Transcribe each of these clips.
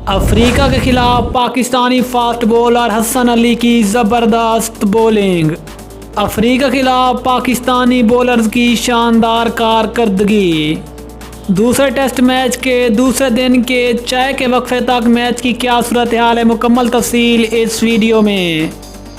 Africa के खिलाफ Pakistani fast bowler Hasan Ali की ज़बरदस्त बॉलिंग। अफ्रीका के खिलाफ पाकिस्तानी बॉलर्स की शानदार कारकर्दगी। दूसरे टेस्ट मैच के दूसरे दिन के चाय के वक्फे तक मैच की क्या सूरत हाल है, मुकम्मल तफसील इस वीडियो में।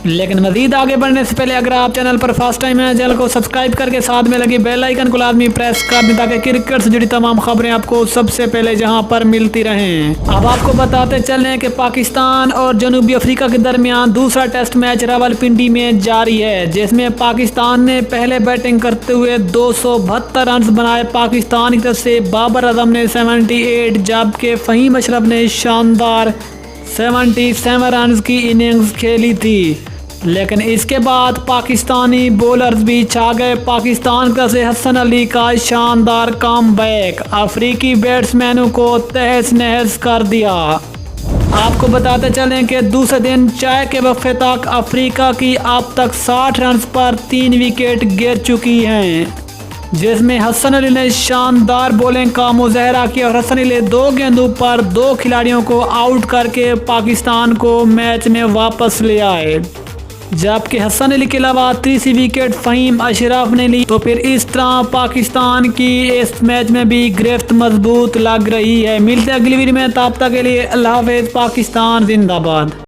लेकिन मजीद आगे बढ़ने से पहले अगर आप चैनल पर फर्स्ट टाइम है, चैनल को सब्सक्राइब करके साथ में लगी बेल आइकन को लाजमी प्रेस कर दें ताकि क्रिकेट से जुड़ी तमाम खबरें आपको सबसे पहले जहां पर मिलती रहें। अब आपको बताते चलें कि पाकिस्तान और जनूबी अफ्रीका के दरमियान दूसरा टेस्ट मैच रावलपिंडी में जारी है, जिसमें पाकिस्तान ने पहले बैटिंग करते हुए 272 रन बनाए। पाकिस्तान की तरफ से बाबर आजम ने 78 जबकि फ़हीम अशरफ ने शानदार 77 रन की इनिंग्स खेली थी। लेकिन इसके बाद पाकिस्तानी बॉलर्स भी छा गए। पाकिस्तान का से हसन अली का शानदार कमबैक अफ्रीकी बैट्समैनों को तहस नहस कर दिया। आपको बताते चलें कि दूसरे दिन चाय के वक्फे तक अफ्रीका की अब तक 60 रन पर 3 विकेट गिर चुकी हैं, जिसमें हसन अली ने शानदार बॉलिंग का मुजाहरा किया और हसन अली 2 गेंदों पर 2 खिलाड़ियों को आउट करके पाकिस्तान को मैच में वापस ले आए। जबकि हसन अली के अलावा तीसरी विकेट फ़हीम अशरफ ने ली। तो फिर इस तरह पाकिस्तान की इस मैच में भी गिरफ्त मजबूत लग रही है। मिलते हैं अगली वीडियो में, तब तक के लिए अल्लाह हाफ़िज़। पाकिस्तान जिंदाबाद।